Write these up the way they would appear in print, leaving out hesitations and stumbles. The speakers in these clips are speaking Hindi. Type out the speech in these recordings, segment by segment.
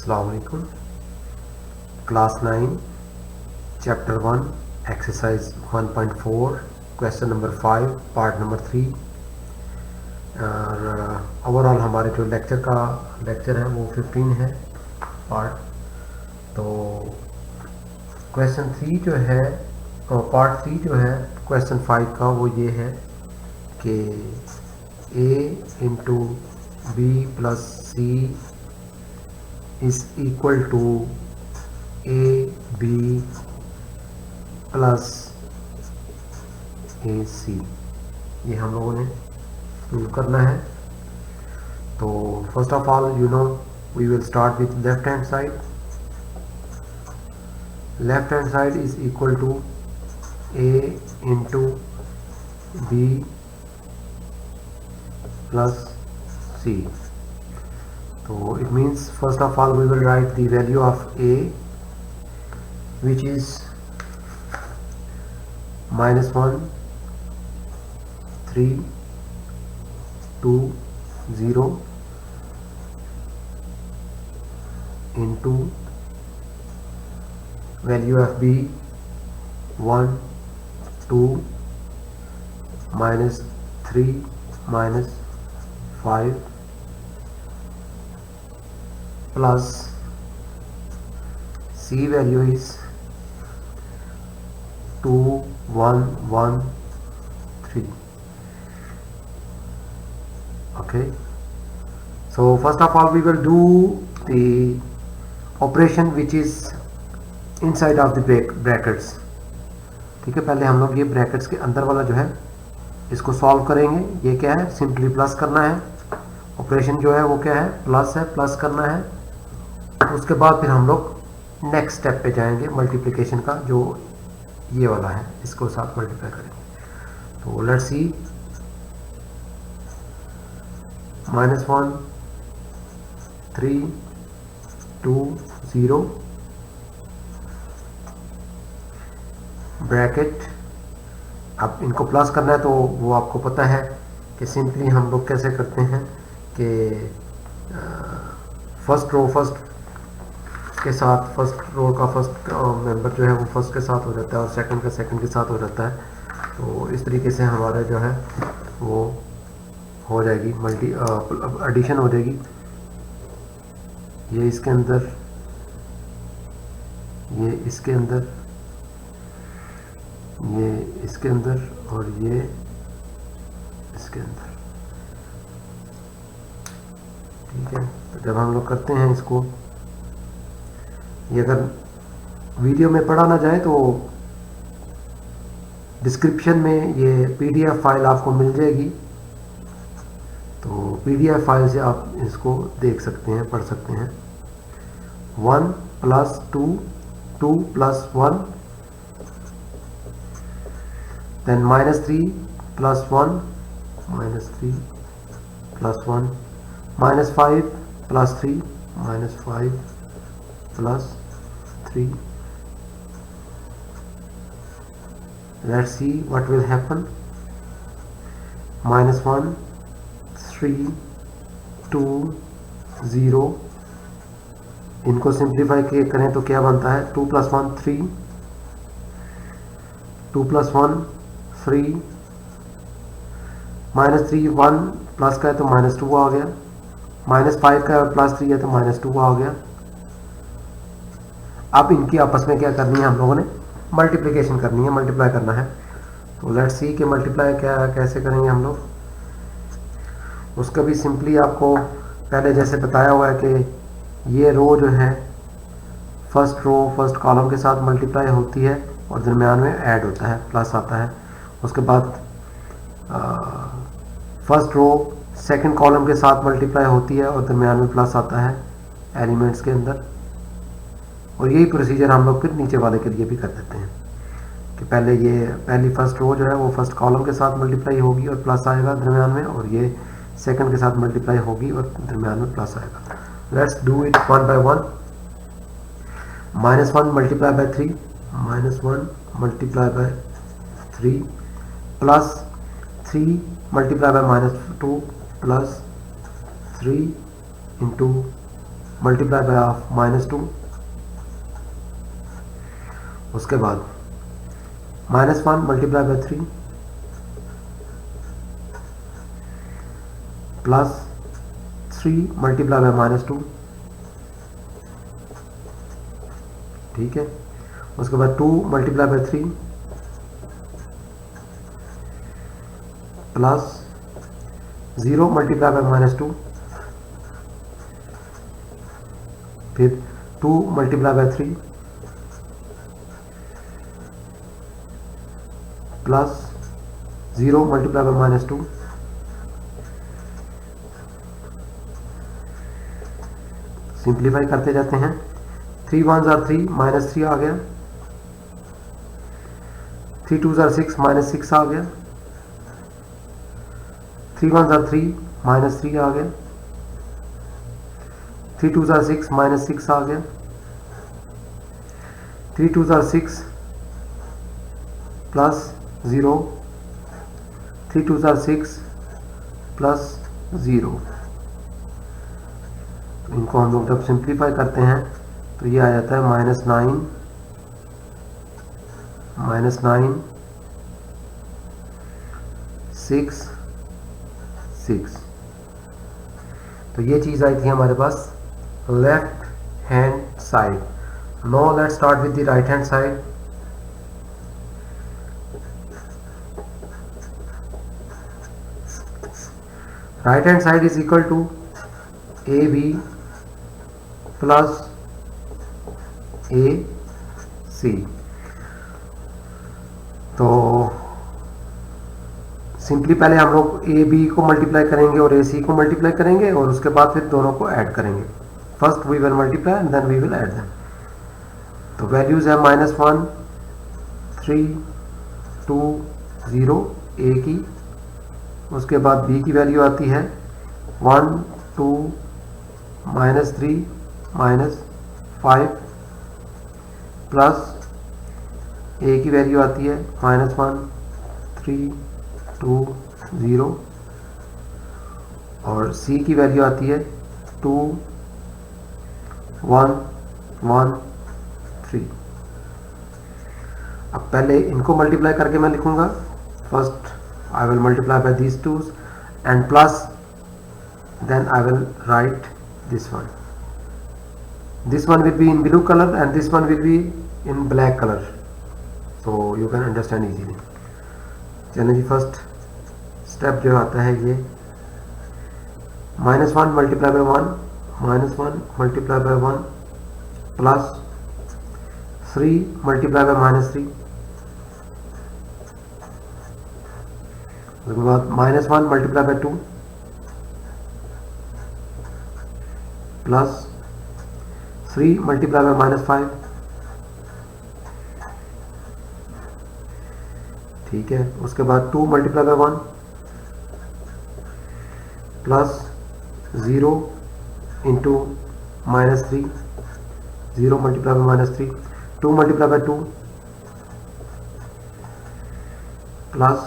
अस्सलाम वालेकुम। Class 9 chapter 1 exercise 1.4 question number 5 part number 3 और ओवरऑल हमारे जो लेक्चर है वो 15 है पार्ट। तो क्वेश्चन 3 जो है पार्ट 3 जो है क्वेश्चन 5 का वो ये है कि a into B plus C is equal to A B plus A C, ये हम लोगों ने प्रूव करना है। तो first of all you know we will start with left hand side. Left hand side is equal to A into B plus C. So it means first of all we will write the value of a, which is -1 3 2 0 into value of b 1 2 -3 -5 plus c value is 2 1 1 3. Okay, so first of all we will do the operation which is inside of the brackets. ठीक है, पहले हम लोग ये ब्रैकेट्स के अंदर वाला जो है इसको सॉल्व करेंगे। ये क्या है, सिंपली प्लस करना है। ऑपरेशन जो है वो क्या है, प्लस है, प्लस करना है। उसके बाद फिर हम लोग नेक्स्ट स्टेप पे जाएंगे, मल्टीप्लिकेशन का, जो ये वाला है, इसको साथ मल्टीप्लाई करेंगे। तो लेट्स सी, -1 3 2 0 ब्रैकेट। अब इनको प्लस करना है तो वो आपको पता है कि सिंपली हम लोग कैसे करते हैं कि फर्स्ट रो फर्स्ट के साथ, फर्स्ट रो का फर्स्ट मेंबर जो है वो फर्स्ट के साथ हो जाता है और सेकंड का सेकंड के साथ हो जाता है। तो इस तरीके से हमारा जो है वो हो जाएगी एडिशन हो जाएगी। ये इसके अंदर, ये इसके अंदर, ये इसके अंदर और ये इसके अंदर। ठीक है, तो जब हम लोग करते हैं इसको, ये अगर वीडियो में पढ़ा ना जाए तो डिस्क्रिप्शन में ये पीडीएफ फाइल आपको मिल जाएगी। तो पीडीएफ फाइल से आप इसको देख सकते हैं, पढ़ सकते हैं। 1 + 2 2 + 1 then -3 + 1 -3 + 1 -5 + 3 -5 + 3. Let's see what will happen. -1 3 2 0, इनको सिंप्लीफाई करें तो क्या बनता है, 2 + 1 3 2 + 1 3 -3 1 प्लस का है तो -2 आ गया, -5 का +3 है तो -2 आ गया। अब इनकी आपस में क्या करनी है, हम लोगों ने मल्टीप्लिकेशन करनी है, मल्टीप्लाई करना है। तो लेट्स सी कि मल्टीप्लाई कैसे करेंगे हम लोग। उसका भी सिंपली आपको पहले जैसे बताया हुआ है कि ये रो जो है फर्स्ट रो फर्स्ट कॉलम के साथ मल्टीप्लाई होती है और दरम्यान में ऐड होता है, प्लस आता है। उसके बाद फर्स्ट रो सेकंड कॉलम के साथ मल्टीप्लाई होती है और दरम्यान में प्लस आता है एलिमेंट्स के अंदर। और यही प्रोसीजर हम लोग फिर नीचे वाले के लिए भी कर देते हैं कि पहले ये पहली फर्स्ट रो जो है वो फर्स्ट कॉलम के साथ मल्टीप्लाई होगी और प्लस आएगा दरम्यान में, और ये सेकंड के साथ मल्टीप्लाई होगी और दरम्यान में प्लस आएगा। Let's do it one by one. -1 × 3 -1 × 3 plus 3 × -2 plus 3 × multiply by of -2, उसके बाद -1 multiply by 3 plus 3 multiply by -2, ठीक है। उसके बाद 2 multiply by 3 plus 0 multiply by -2, फिर 2 multiply by 3 plus 0 multiply by -2, simplify करते जाते हैं। 3 1 are 3 -3 आ गया, 3 2 are 6 -6 आ गया, 3 1 are 3 -3 आ गया, 3 2 are 6 -6 आ गया, 3 2 are 6 प्लस 0, 3 2 are 6 प्लस 0। इनको हम लोग जब सिंप्लीफाई करते हैं तो ये आ जाता है -9 6 6। तो ये चीज़ आई थी हमारे पास left hand side. Now let's start with the right hand side. Right hand side is equal to AB plus AC। तो सिंपली पहले हम लोग AB को मल्टीप्लाई करेंगे और AC को मल्टीप्लाई करेंगे और उसके बाद फिर दोनों को ऐड करेंगे। First we will multiply and then we will add them. तो वैल्यूज है -1 3 2 0 A की, उसके बाद B की वैल्यू आती है 1 2 -3 -5 प्लस A की वैल्यू आती है -1 3 2 0 और C की वैल्यू आती है 2 1 1 3। अब पहले इनको मल्टीप्लाई करके मैं लिखूंगा। First I will multiply by these twos and plus then I will write this one. This one will be in blue color and this one will be in black color, so you can understand easily. चलिए जी, फर्स्ट स्टेप जो आता है ये -1 multiply bye 1 -1 multiply bye 1 plus 3 multiply by -3, उसके बाद -1 multiply bye 2 plus 3 multiply by -5, ठीक है। उसके बाद 2 multiply bye 1 plus 0 into -3, 0 multiply by -3, 2 multiply bye 2 plus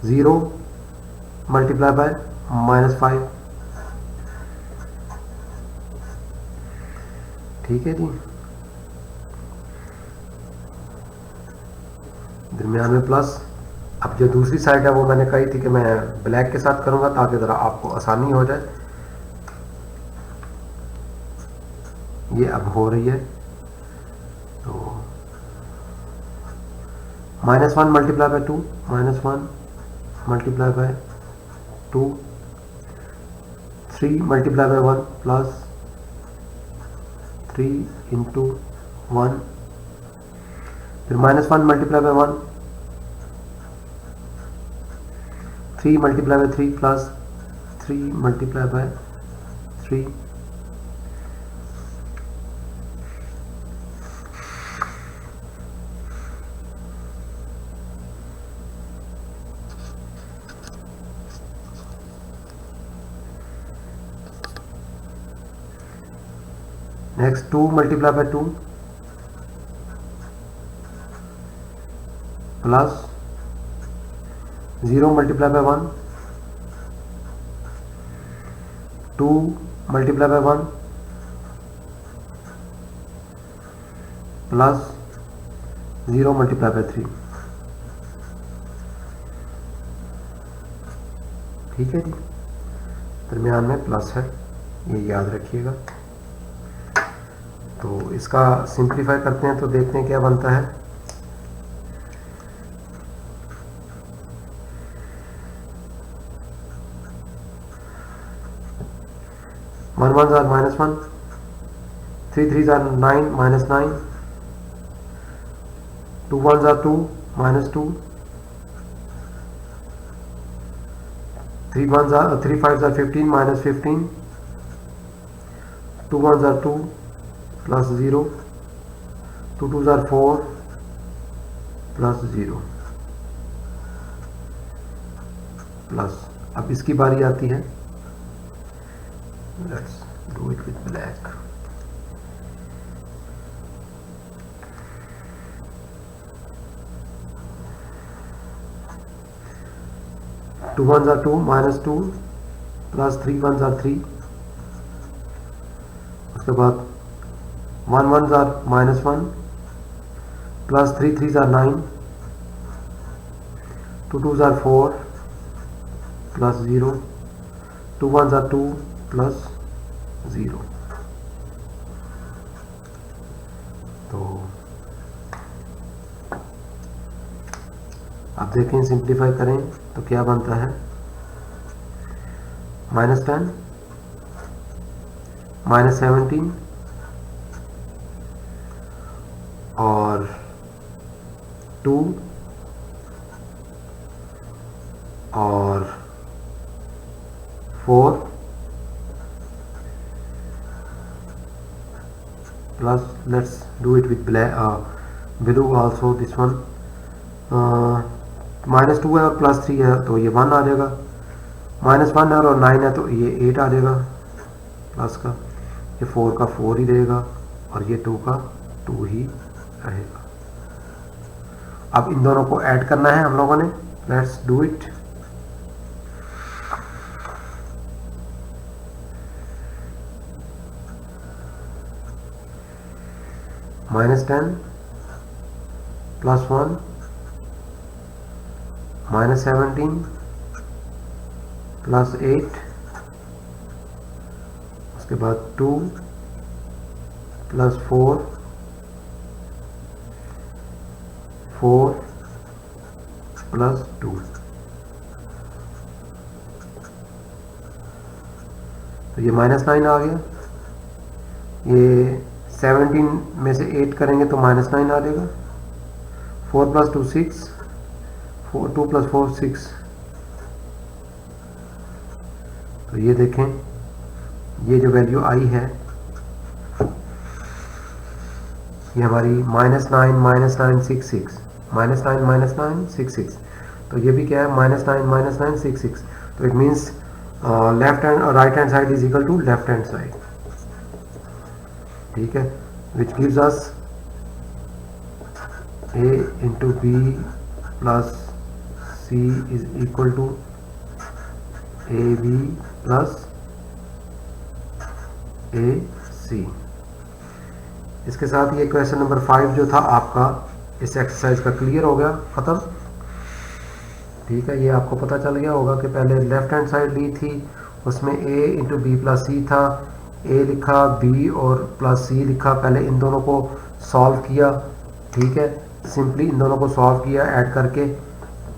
0 multiply by -5, ठीक है जी। दरमियान में प्लस। अब जो दूसरी साइड है वो मैंने कही थी कि मैं ब्लैक के साथ करूंगा ताकि ज़रा आपको आसानी हो जाए। ये अब हो रही है, तो -1 multiply bye 2 -1 multiply bye 2 3 multiply by 1 plus 3 into 1, फिर -1 multiply bye 1 3 multiply by 3 plus 3 multiply by 3, next 2 multiply bye 2 plus 0 multiply by 1 2 multiply bye 1 plus 0 multiply by 3। ठीक है जी, दरमियान में प्लस है, ये याद रखिएगा। तो इसका सिंप्लीफाई करते हैं तो देखते हैं क्या बनता है। वन वन जार -1, 3 3 जार 9 -9, 2 1 जार 2 -2, 3 1 जार 3 5 जार 15 -15, 2 1 जार 2 प्लस 0, 2 2 जार 4 प्लस 0 प्लस। अब इसकी बारी आती है, let's do it with black. Two one जार 2 -2 प्लस 3 1 जार 3, उसके बाद 1 1 जार -1 प्लस 3 3 जार 9, 2 2 जार 4 प्लस 0, 2 1 जार 2 प्लस 0। तो अब देखें, सिंप्लीफाई करें तो क्या बनता है। -10 -17 और 2 और 4 plus, let's do it with blue also this one. -2 है और प्लस 3 है तो ये 1 आ जाएगा, -1 है और 9 है तो ये 8 आ जाएगा प्लस का, ये 4 का 4 ही रहेगा और ये 2 का 2 ही रहेगा। अब इन दोनों को ऐड करना है हम लोगों ने, let's do it. -10 plus 1 -17 plus 8, उसके बाद 2 प्लस 4 प्लस 2। तो ये -9 आ गया, ये 17 में से 8 करेंगे तो -9 आ जाएगा। 4 प्लस 2 6, 2 प्लस 4 6। तो ये देखें, ये जो वैल्यू आई है ये हमारी -9 -9 6 6, तो ये भी क्या है, -9 6 6। तो इट मीन्स लेफ्ट हैंड और right hand side is equal to left hand side. ठीक है, which gives us a into B plus C is equal to A B plus A C. इसके साथ ये क्वेश्चन नंबर 5 जो था आपका इस एक्सरसाइज का क्लियर हो गया, ख़त्म। ठीक है, ये आपको पता चल गया होगा कि पहले लेफ्ट हैंड साइड ली थी, उसमें a इंटू बी प्लस सी था, a लिखा, b और प्लस c लिखा, पहले इन दोनों को सॉल्व किया। ठीक है, सिंपली इन दोनों को सॉल्व किया ऐड करके।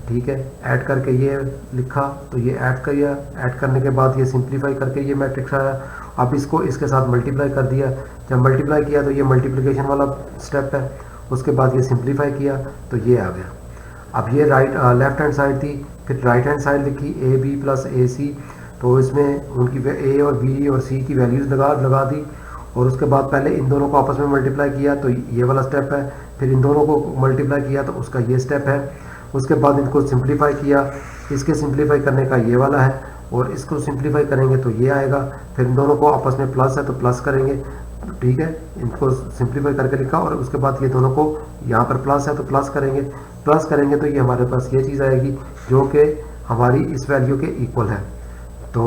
ठीक है, ऐड करके ये लिखा तो ये ऐड किया, ऐड करने के बाद ये सिंप्लीफाई करके ये मैट्रिक्स आया। अब इसको इसके साथ मल्टीप्लाई कर दिया, जब मल्टीप्लाई किया तो ये मल्टीप्लिकेशन वाला स्टेप है, उसके बाद ये सिंप्लीफाई किया तो ये आ गया। अब ये लेफ्ट हैंड साइड थी, फिर राइट हैंड साइड लिखी ए बी प्लस ए सी, तो इसमें उनकी ए और बी और सी की वैल्यूज़ लगा दी, और उसके बाद पहले इन दोनों को आपस में मल्टीप्लाई किया तो ये वाला स्टेप है, फिर इन दोनों को मल्टीप्लाई किया तो उसका ये स्टेप है, उसके बाद इनको सिंप्लीफाई किया, इसके सिंप्लीफाई करने का ये वाला है, और इसको सिंप्लीफाई करेंगे तो ये आएगा, फिर इन दोनों को आपस में प्लस है तो प्लस करेंगे। ठीक है, इनको सिंप्लीफाई करके लिखा, और उसके बाद ये दोनों को यहाँ पर प्लस है तो प्लस करेंगे तो ये हमारे पास ये चीज़ आएगी जो कि हमारी इस वैल्यू के इक्वल है। तो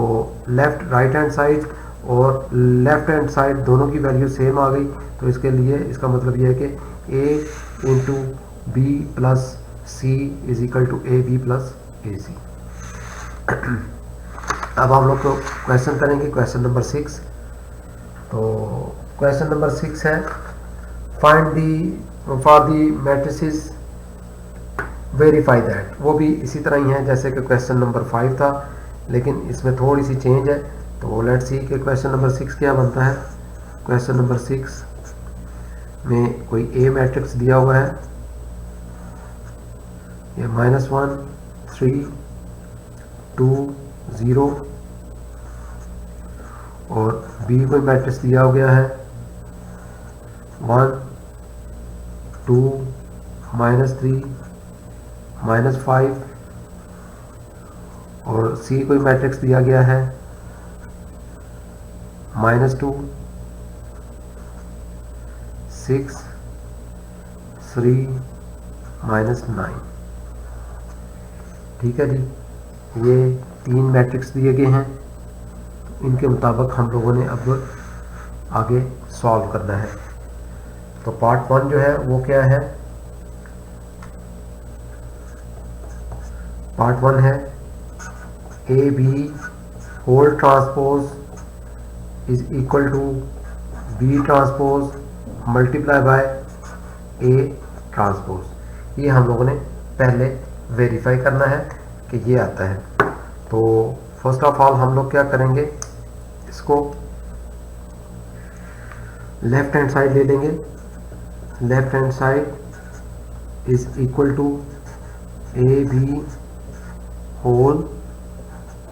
लेफ्ट राइट हैंड साइड और लेफ्ट हैंड साइड दोनों की वैल्यू सेम आ गई, तो इसके लिए इसका मतलब ये है कि a into B plus C is equal to A B plus A C. अब हम लोग को क्वेश्चन करेंगे क्वेश्चन नंबर 6। तो क्वेश्चन नंबर 6 है find the for the matrices verify that. वो भी इसी तरह ही है जैसे कि क्वेश्चन नंबर 5 था, लेकिन इसमें थोड़ी सी चेंज है। तो लेट्स सी कि क्वेश्चन नंबर 6 क्या बनता है। क्वेश्चन नंबर 6 में कोई ए मैट्रिक्स दिया हुआ है, ये -1 3 2 0, और बी कोई मैट्रिक्स दिया हो गया है 1 2 -3 -5, और सी कोई मैट्रिक्स दिया गया है -2 6 3 -9। ठीक है जी, ये 3 मैट्रिक्स दिए गए हैं, इनके मुताबिक हम लोगों ने अब आगे सॉल्व करना है। तो पार्ट 1 जो है वो क्या है, पार्ट 1 है A B whole transpose is equal to B transpose multiply by A transpose. ये हम लोगों ने पहले वेरीफाई करना है कि ये आता है। तो फर्स्ट ऑफ ऑल हम लोग क्या करेंगे, इसको लेफ्ट हैंड साइड ले लेंगे। Left hand side is equal to A B whole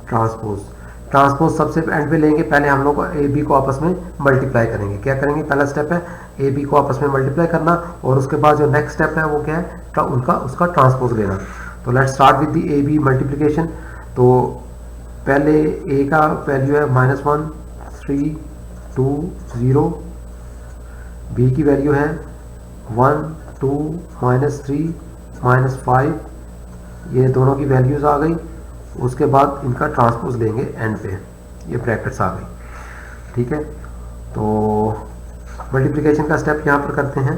transpose. Transpose सबसे एंड पे लेंगे, पहले हम लोग ए बी को आपस में मल्टीप्लाई करेंगे। क्या करेंगे, पहला स्टेप है ए बी को आपस में मल्टीप्लाई करना, और उसके बाद जो नेक्स्ट स्टेप है वो क्या है, उसका ट्रांसपोज लेना। तो let's start with the A B multiplication. तो पहले ए का वैल्यू है -1 3 2 0, बी की वैल्यू है 1 2 -3 -5, ये दोनों की वैल्यूज आ गई। उसके बाद इनका ट्रांसपोज लेंगे एंड पे, ये ब्रैकेट्स आ गई। ठीक है, तो मल्टीप्लिकेशन का स्टेप यहाँ पर करते हैं।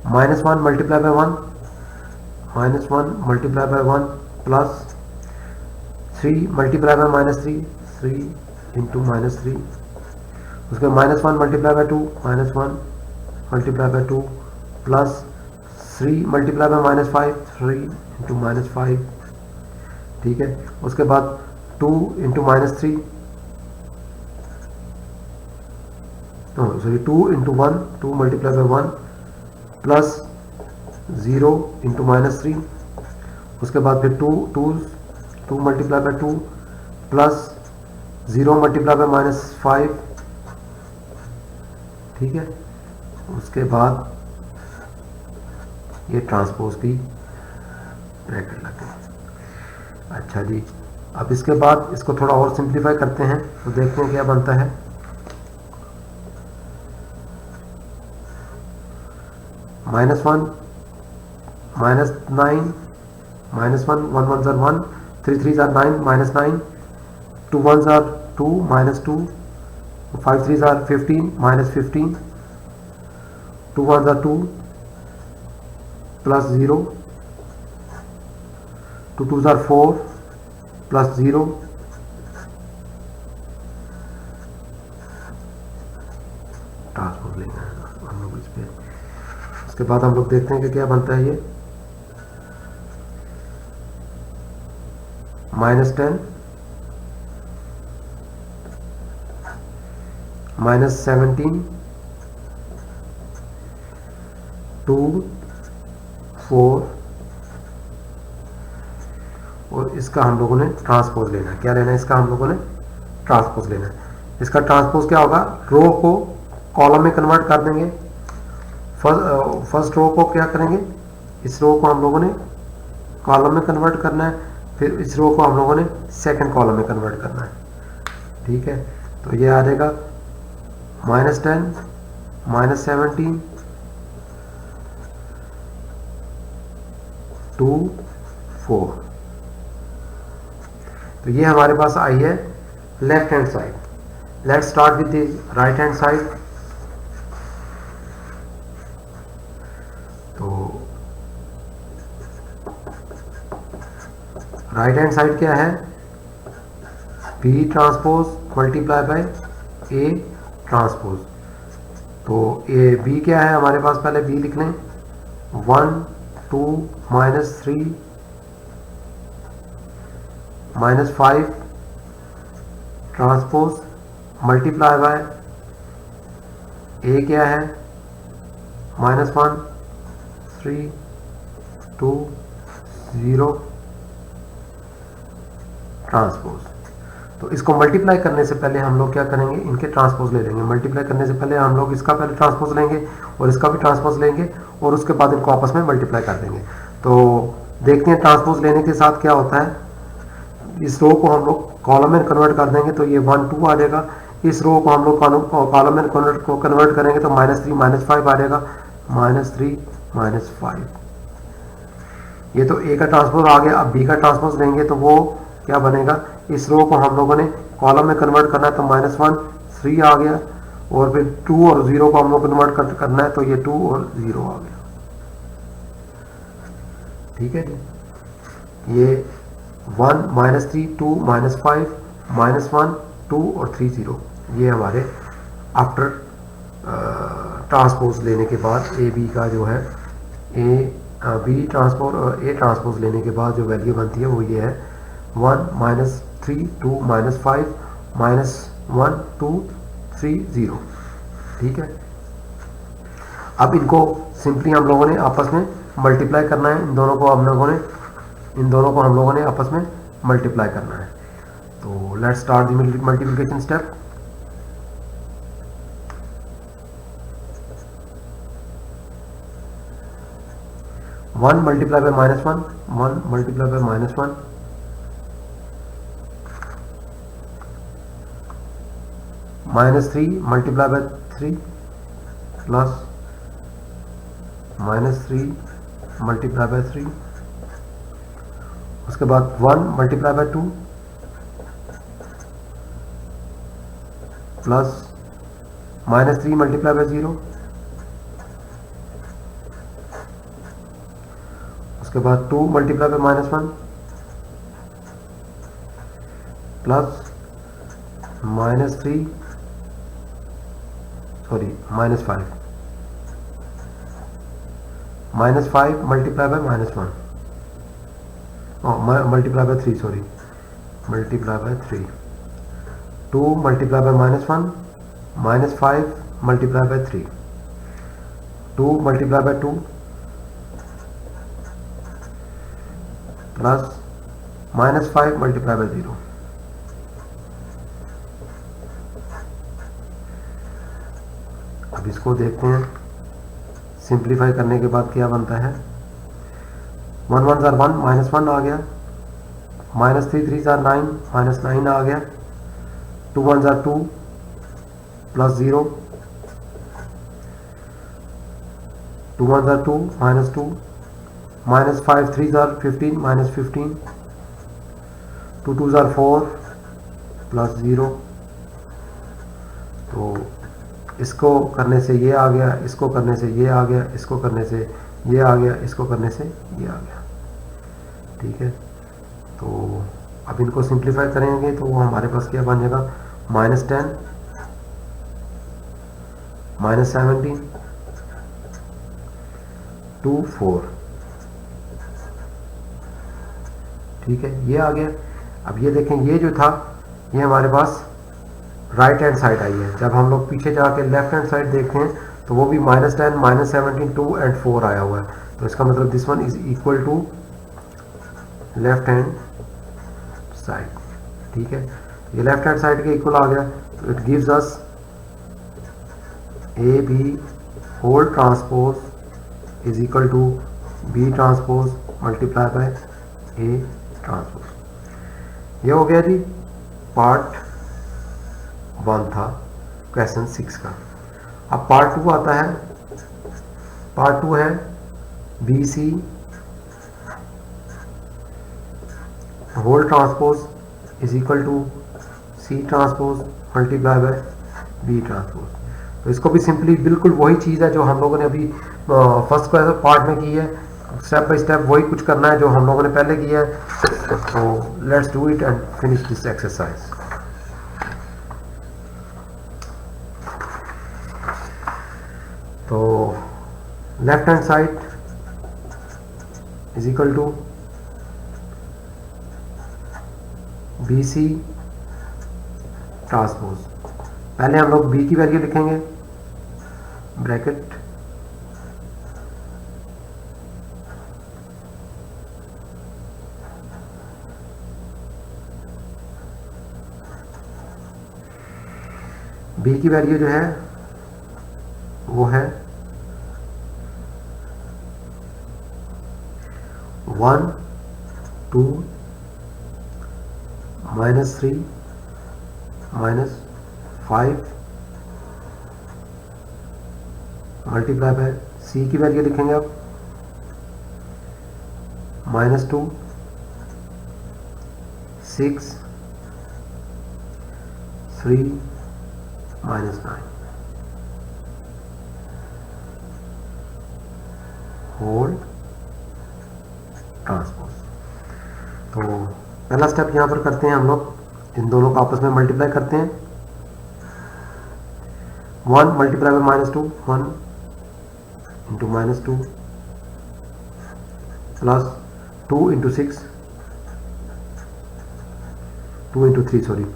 -1 multiply bye 1, -1 multiply bye 1 plus 3 multiply by -3, 3 into -3, उसके -1 multiply bye 2, -1 multiply bye 2 plus 3 multiply by -5, 3 into -5। ठीक है, उसके बाद 2 into -3, sorry 2 into 1, 2 multiply bye 1 plus 0 into -3, उसके बाद फिर 2 multiply bye 2 plus 0 multiply by -5। ठीक है, उसके बाद ये ट्रांसपोज की ब्रैकेट लग गई। अच्छा जी, अब इसके बाद इसको थोड़ा और सिंप्लीफाई करते हैं, तो देखते हैं क्या बनता है। -1 -9 -1 1 1s are 1, 3 3s are 9 -9, 2 1s are 2 -2, 5 3s are 15 -15, 2 1s are 2 plus 0, 2 2s are 4 plus 0, transpose लेना है हम लोग इस पे। उसके बाद हम लोग देखते हैं कि क्या बनता है। ये -10 -17 2 4, और इसका हम लोगों ने ट्रांसपोज लेना है। क्या लेना है, इसका हम लोगों ने ट्रांसपोज लेना है। इसका ट्रांसपोज क्या होगा, रो को कॉलम में कन्वर्ट कर देंगे। फर्स्ट रो को क्या करेंगे, इस रो को हम लोगों ने कॉलम में कन्वर्ट करना है, फिर इस रो को हम लोगों ने सेकंड कॉलम में कन्वर्ट करना है। ठीक है, तो ये आ जाएगा -10 -17 2 4। तो ये हमारे पास आई है left hand side. Let's start with the right hand side. तो राइट हैंड साइड क्या है, B transpose multiply by A transpose. तो ए बी क्या है हमारे पास, पहले बी लिख लें. 1 2 -3 -5 ट्रांसपोज मल्टीप्लाई बाय ए क्या है, -1 3 2 0 ट्रांसपोज. तो इसको मल्टीप्लाई करने से पहले हम लोग क्या करेंगे, इनके ट्रांसपोज ले लेंगे. मल्टीप्लाई करने से पहले हम लोग इसका पहले ट्रांसपोज लेंगे और इसका भी ट्रांसपोज लेंगे और उसके बाद इनको आपस में मल्टीप्लाई कर देंगे. तो देखते हैं ट्रांसपोज लेने के साथ क्या होता है. इस रो को हम लोग कॉलम में कन्वर्ट कर देंगे तो ये 1 2 आ जाएगा. इस रो को हम लोग कॉलम में कन्वर्ट करेंगे तो -3 -5 आ जाएगा. -3 -5. ये तो ए का ट्रांसपोज आ गया. अब बी का ट्रांसपोज लेंगे तो वो क्या बनेगा, इस रो को हम लोगों ने कॉलम में कन्वर्ट करना है तो -1 3 आ गया और फिर 2 और 0 को हम लोग कन्वर्ट करना है तो ये 2 और 0 आ गया. ठीक है जी. ये 1 -3 2 -5 -1 2 और 3 0 ये हमारे आफ्टर ट्रांसपोज लेने के बाद ए बी का जो है बी ट्रांसपोज ए ट्रांसपोज लेने के बाद जो वैल्यू बनती है वो ये है 1 -3 2 -5 -1 2 3 0. ठीक है. अब इनको सिंपली हम लोगों ने आपस में मल्टीप्लाई करना है. इन दोनों को हम लोगों ने आपस में मल्टीप्लाई करना है. तो let's start the multiplication step. One multiply by -1 1 multiply bye -1 -3 multiply by 3 plus -3 multiply by 3. उसके बाद 1 multiply bye 2 plus -3 multiply by 0. उसके बाद 2 multiply bye -1 plus -3 sorry -5 multiply by -1 multiply by 3 sorry multiply by 3. 2 multiply bye -1 -5 multiply by 3. 2 multiply bye 2 plus -5 multiply by 0. अब इसको देखते हैं. सिंप्लीफाई करने के बाद क्या बनता है. 1 1 जार 1 -1 आ गया. -3 3 जार 9 -9 आ गया. 2 1 जार 2 प्लस 0. 2 1 जार 2 -2 -5 3 जार 15 -15. 2 2 जार 4 प्लस 0. तो इसको करने से ये आ गया, इसको करने से ये आ गया, इसको करने से ये आ गया, इसको करने से ये आ गया. ठीक है. तो अब इनको सिंप्लीफाई करेंगे तो वो हमारे पास क्या बन जाएगा, -10 -17 2 4. ठीक है. ये आ गया. अब ये देखें, ये जो था ये हमारे पास राइट हैंड साइड आई है. जब हम लोग पीछे जाके लेफ्ट हैंड साइड देखें तो वो भी -10 -17 2 एंड 4 आया हुआ है. तो इसका मतलब this one is equal to left hand side. ठीक है. ये लेफ्ट हैंड साइड के इक्वल आ गया. तो it gives us A B whole transpose is equal to B transpose multiply by A transpose. ये हो गया जी पार्ट 1 था क्वेश्चन 6 का. अब पार्ट 2 आता है. पार्ट 2 है B C whole transpose is equal to C transpose multiply by B transpose. तो इसको भी सिंपली बिल्कुल वही चीज़ है जो हम लोगों ने अभी फर्स्ट पार्ट में की है, स्टेप बाय स्टेप वही कुछ करना है जो हम लोगों ने पहले किया है। तो let's do it and finish this exercise. तो left hand side is equal to B C transpose. पहले हम लोग b की वैल्यू लिखेंगे, ब्रैकेट b की वैल्यू जो है वो है 1 2 -3 -5 मल्टीप्लाई बाय सी की वैल्यू लिखेंगे अब -2 6 3 -9 होल ट्रांसपोज। तो पहला स्टेप यहाँ पर करते हैं हम लोग, इन दोनों को आपस में मल्टीप्लाई करते हैं। 1 multiply bye -2 1 into -2 plus 2 into 6 2 into 3 sorry,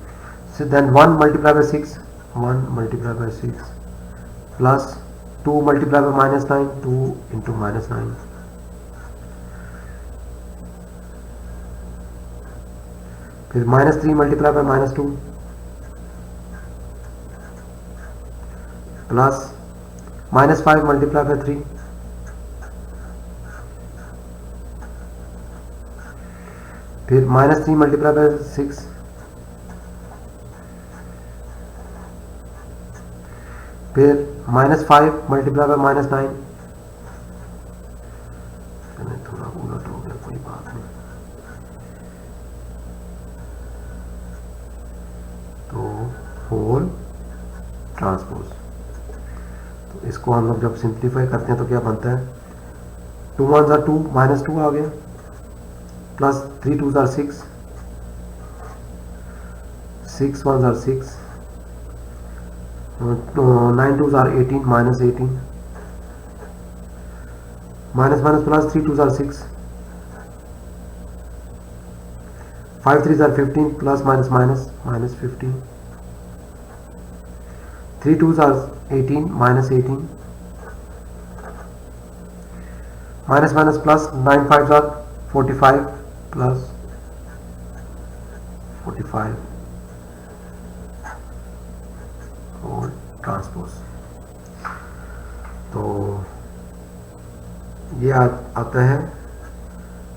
so then 1 multiply bye 6 1 multiply bye 6 plus 2 multiply bye -9 2 into -9 फिर -3 multiply by -2 plus -5 multiply by 3 फिर -3 मल्टीप्लाई बाय 6 फिर -5 मल्टीप्लाई बाय -9 थोड़ा उलट हो गया, कोई बात नहीं। तो होल ट्रांसपोज। तो इसको हम लोग जब सिंप्लीफाई करते हैं तो क्या बनता है, 2 1 ज़ा 2 -2 आ गया प्लस 3 2 ज़ा 6 6 1 ज़ा 6 9 2 ज़ा 18 -18 माइनस माइनस प्लस 3 2 ज़ा 6 5 3 ज़ा 15 प्लस माइनस माइनस -15 3 2 ज़ा 18 -18 माइनस माइनस प्लस 9 5 ज़ा 45 प्लस 45 और ट्रांसपोज। तो ये आता है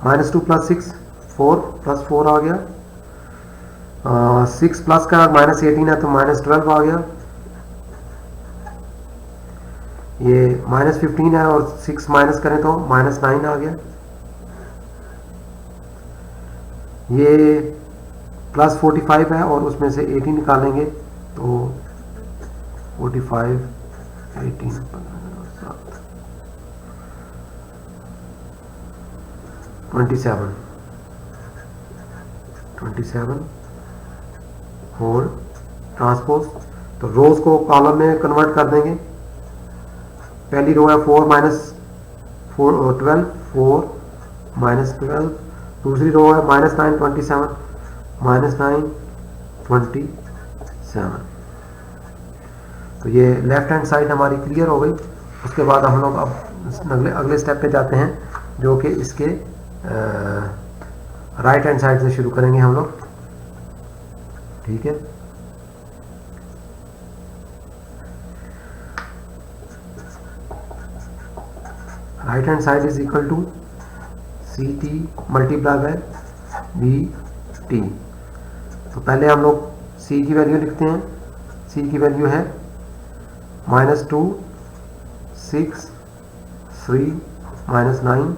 -2 प्लस 6 4 प्लस 4 आ गया, 6 प्लस का -18 है तो -12 आ गया, ये -15 है और 6 माइनस करें तो -9 आ गया, ये प्लस 45 है और उसमें से 18 निकालेंगे तो 45 18 27 होल ट्रांसपोज। तो रोज को कॉलम में कन्वर्ट कर देंगे। पहली रो है 4 12 4 -12, दूसरी रो है -9 27 -9 27। तो ये लेफ्ट हैंड साइड हमारी क्लियर हो गई। उसके बाद हम लोग अब अगले स्टेप पे जाते हैं जो कि इसके राइट हैंड साइड से शुरू करेंगे हम लोग, ठीक है। Right hand side is equal to C T multiply by B T. तो पहले हम लोग सी की वैल्यू लिखते हैं। सी की वैल्यू है -2 6 3 -9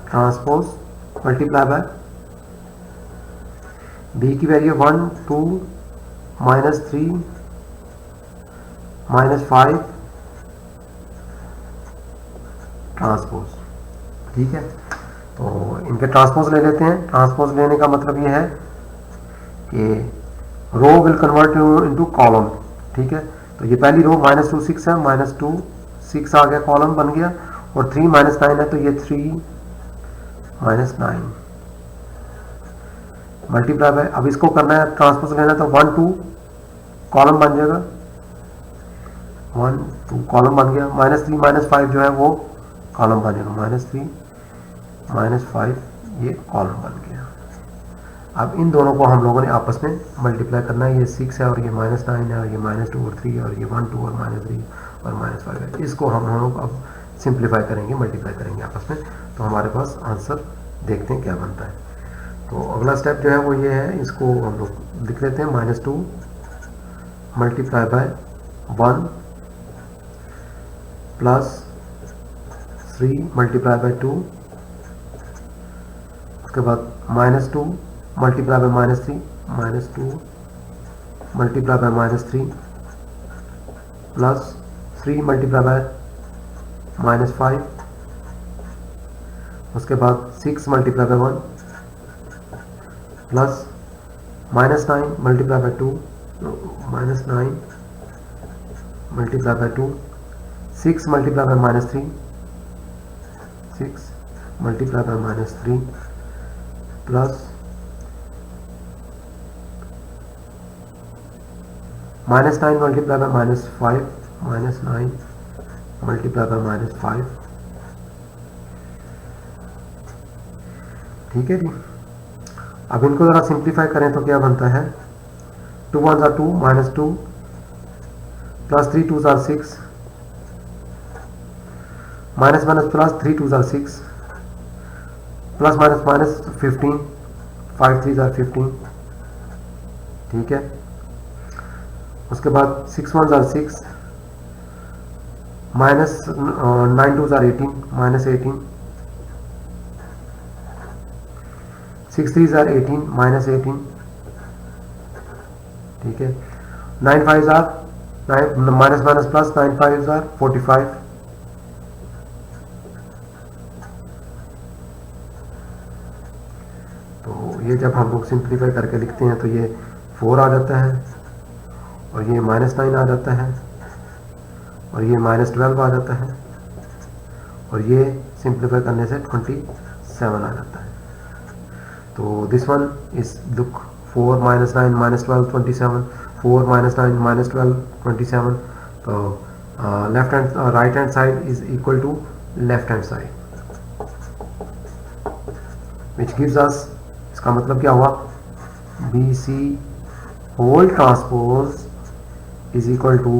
ट्रांसपोज मल्टीप्लाई बाय बी की वैल्यू 1 2 -3 -5 ट्रांसपोज। ठीक है, तो इनके ट्रांसपोज ले लेते हैं। ट्रांसपोज लेने का मतलब ये है कि रो विल कन्वर्ट इनटू कॉलम। ठीक है, तो ये पहली रो -2 6 है, -2 6 आ गया, कॉलम बन गया, और 3 -9 है, तो ये 3 -9 मल्टीप्लाई बाय, अब इसको करना है ट्रांसपोज लेना है, तो 1 2 कॉलम बन जाएगा, 1 2 कॉलम बन गया, -3 -5 जो है वो कॉलम बन जाएगा, -3 -5 ये कॉलम बन गया। अब इन दोनों को हम लोगों ने आपस में मल्टीप्लाई करना है, ये 6 है और ये -9 है, और ये -2 और 3 और ये 1 2 और -3 और -5 है। इसको हम लोग अब सिंप्लीफाई करेंगे, मल्टीप्लाई करेंगे आपस में, तो हमारे पास आंसर देखते हैं क्या बनता है। तो अगला स्टेप जो है वो ये है, इसको हम लोग लिख लेते हैं, -2 multiply bye 1 plus 3 multiply by 2, उसके बाद -2 multiply by -3 -2 multiply by -3 plus 3 multiply by -5, उसके बाद 6 multiply by 1 plus -9 multiply by 2 -9 multiply by 2 6 multiply by -3 6 multiply by -3 plus -9 multiply by -5 -9 multiply by -5। ठीक है जी, अब इनको ज़रा सिंप्लीफाई करें तो क्या बनता है, 2 1 2 -2 plus 3 2 6 minus minus plus 3 2 6 plus minus minus 15 5 3 15। ठीक है, उसके बाद 6 1 6 माइनस 9 2 18 -18 6 3 18 -18। ठीक है, 9 5 माइनस माइनस प्लस 9 5 45। तो ये जब हम लोग सिंप्लीफाई करके लिखते हैं तो ये 4 आ जाता है, और ये -9 आ जाता है, और ये -12 आ जाता है, और ये सिंप्लीफाई करने से 27 आ जाता है। तो दिस वन इज लुक 4 -9 -12 27, 4 -9 -12 27। तो left hand right hand side is equal to left hand side, which gives us, इसका मतलब क्या हुआ, BC whole transpose is equal to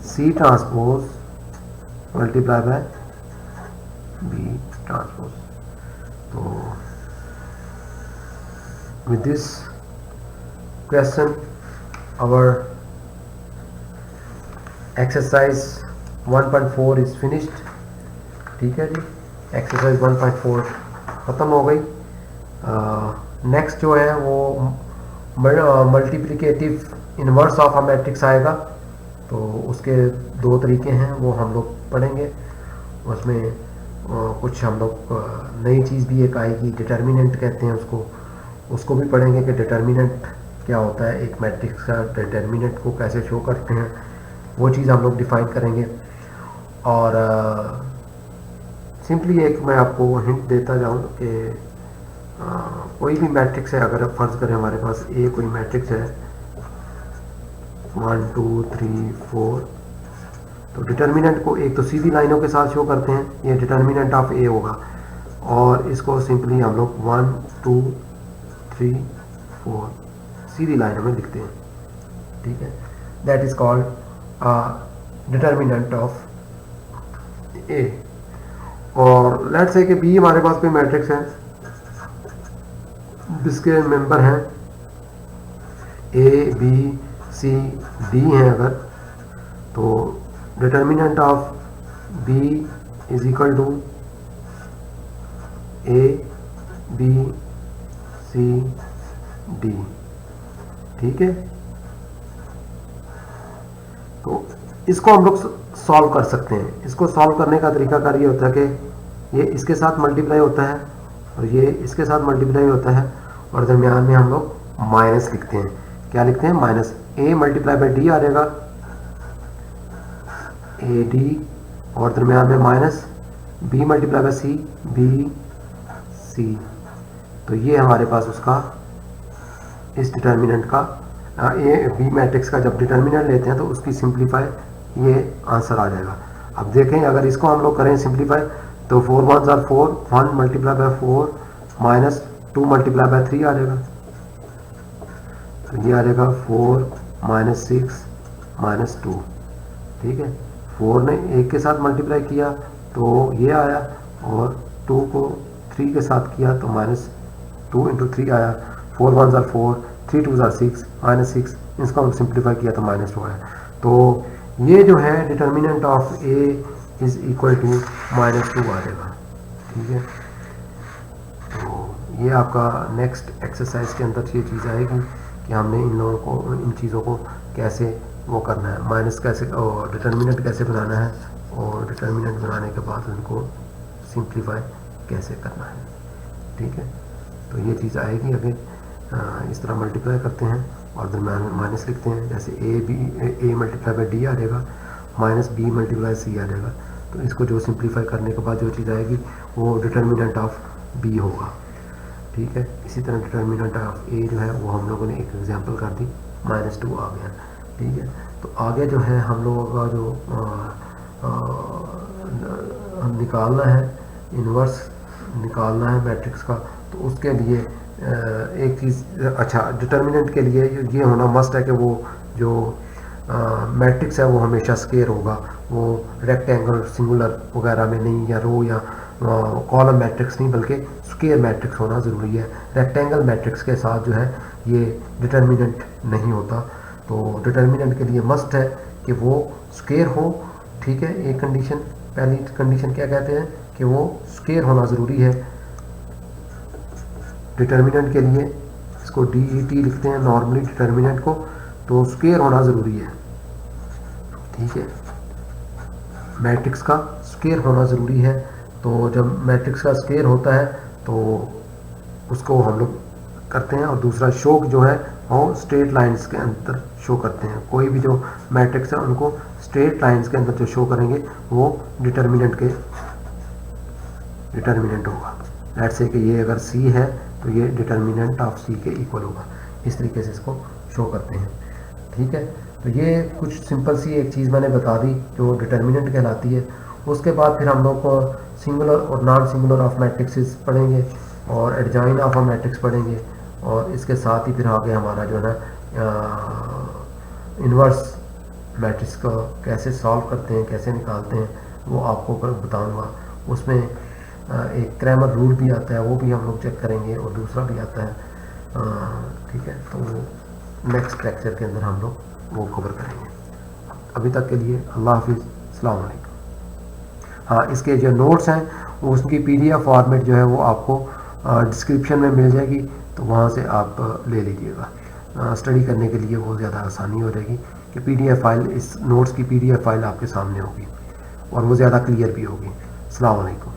C transpose multiply by B transpose. तो with this question our exercise 1.4 is finished। ठीक है जी, एक्सरसाइज 1.4 ख़त्म हो गई। नेक्स्ट जो है वो multiplicative inverse of a matrix आएगा, तो उसके 2 तरीके हैं, वो हम लोग पढ़ेंगे। उसमें कुछ हम लोग नई चीज़ भी एक आएगी, डिटर्मिनेंट कहते हैं उसको भी पढ़ेंगे कि डिटर्मिनेंट क्या होता है, एक मैट्रिक्स का डिटर्मिनेंट को कैसे शो करते हैं, वो चीज़ हम लोग डिफाइन करेंगे। और सिंपली एक मैं आपको हिंट देता जाऊं कि कोई भी मैट्रिक्स है, अगर आप फर्ज करें हमारे पास ए कोई मैट्रिक्स है 1 2 3 4, तो डिटर्मिनेंट को एक तो सीधी लाइनों के साथ शो करते हैं, ये डिटर्मिनेंट ऑफ ए होगा, और इसको सिंपली हम लोग 1 2 3 4 सीधी लाइनों में लिखते हैं। ठीक है, that is called determinant of A. और लेट्स से कि बी हमारे पास कोई मैट्रिक्स है जिसके मेंबर हैं ए बी सी डी हैं, अगर तो determinant of B is equal to A B C D. ठीक है, तो इसको हम लोग सॉल्व कर सकते हैं। इसको सॉल्व करने का तरीकाकार ये होता है कि ये इसके साथ मल्टीप्लाई होता है और ये इसके साथ मल्टीप्लाई होता है और दरमियान में हम लोग माइनस लिखते हैं। क्या लिखते हैं? Minus A multiply by D आ जाएगा, ए डी, और दरमियान में minus B multiply by C, B C. तो ये हमारे पास उसका इस डिटर्मिनेंट का ए बी मैट्रिक्स का जब डिटर्मिनेंट लेते हैं तो उसकी सिंप्लीफाई ये आंसर आ जाएगा। अब देखें अगर इसको हम लोग करें सिंप्लीफाई तो 4 1 आर 4, 1 multiply by 4 minus 2 multiply by 3 आ जाएगा। तो ये आ जाएगा 4 माइनस 6 माइनस 2। ठीक है, 4 ने 1 के साथ मल्टीप्लाई किया तो ये आया और 2 को 3 के साथ किया तो माइनस 2 इंटू 3 आया। 4 1 आर 4, 3 2 आर 6 माइनस 6, इसको हम सिंप्लीफाई किया तो माइनस 2 आया। तो ये जो है determinant of A is equal to minus 2 आ जाएगा। ठीक है, तो ये आपका नेक्स्ट एक्सरसाइज के अंदर ये चीज़ आएगी कि हमने इन लोगों को, इन चीज़ों को कैसे वो करना है, माइनस कैसे और डिटर्मिनेंट कैसे बनाना है और डिटर्मिनेंट बनाने के बाद उनको सिंप्लीफाई कैसे करना है। ठीक है, तो ये चीज़ आएगी। अगर इस तरह मल्टीप्लाई करते हैं और दरम्यान में माइनस लिखते हैं, जैसे ए मल्टीप्लाई बाई डी आ जाएगा, माइनस बी मल्टीप्लाई सी आ जाएगा। तो इसको जो सिंप्लीफाई करने के बाद जो चीज़ आएगी वो डिटर्मिनेंट ऑफ बी होगा। ठीक है, इसी तरह डिटर्मिनेंट ऑफ ए जो है वो हम लोगों ने एक एग्जांपल कर दी, माइनस 2 आ गया। ठीक है, तो आगे जो है हम लोगों का जो हम निकालना है, इन्वर्स निकालना है मैट्रिक्स का, तो उसके लिए एक चीज़, अच्छा डिटर्मिनेंट के लिए ये होना मस्ट है कि वो जो मैट्रिक्स है वो हमेशा स्क्वायर होगा, वो रेक्टेंगल सिंगुलर वगैरह में नहीं, या रो या कॉलम मैट्रिक्स नहीं, बल्कि स्क्वायर मैट्रिक्स होना ज़रूरी है। रेक्टेंगल मैट्रिक्स के साथ जो है ये डिटर्मिनेंट नहीं होता। तो डिटर्मिनेंट के लिए मस्ट है कि वो स्क्वायर हो। ठीक है, एक कंडीशन, पहली कंडीशन क्या कहते हैं कि वो स्क्वायर होना ज़रूरी है डिटर्मिनेंट के लिए। इसको DET लिखते हैं नॉर्मली डिटर्मिनेंट को, तो स्क्वायर होना ज़रूरी है। ठीक है, मैट्रिक्स का स्क्वायर होना ज़रूरी है। तो जब मैट्रिक्स का स्क्वायर होता है तो उसको हम लोग करते हैं, और दूसरा शो जो है वो स्ट्रेट लाइंस के अंदर शो करते हैं। कोई भी जो मैट्रिक्स है उनको स्ट्रेट लाइंस के अंदर जो शो करेंगे वो डिटर्मिनेंट होगा। लेट्स से कि ये अगर C है तो ये डिटर्मिनेंट ऑफ C के इक्वल होगा। इस तरीके से इसको शो करते हैं। ठीक है, तो ये कुछ सिंपल सी एक चीज़ मैंने बता दी जो डिटर्मिनेंट कहलाती है। उसके बाद फिर हम लोग को सिंगुलर और नॉन सिंगुलर ऑफ मैट्रिक्सेस पढ़ेंगे और एडजॉइन ऑफ अ मैट्रिक्स पढ़ेंगे, और इसके साथ ही फिर आगे हमारा जो है ना इन्वर्स मैट्रिक्स को कैसे सॉल्व करते हैं, कैसे निकालते हैं, वो आपको बताऊंगा। उसमें एक क्रैमर रूल भी आता है, वो भी हम लोग चेक करेंगे, और दूसरा भी आता है। ठीक है, तो नेक्स्ट लेक्चर के अंदर हम लोग वो कवर करेंगे। अभी तक के लिए अल्लाह हाफिज़, अस्सलाम वालेकुम। हाँ, इसके जो नोट्स हैं उसकी PDF फॉर्मेट जो है वो आपको डिस्क्रिप्शन में मिल जाएगी, तो वहाँ से आप ले लीजिएगा। स्टडी करने के लिए बहुत ज़्यादा आसानी हो जाएगी कि PDF फाइल, इस नोट्स की PDF फाइल आपके सामने होगी और वो ज़्यादा क्लियर भी होगी। अस्सलाम वालेकुम।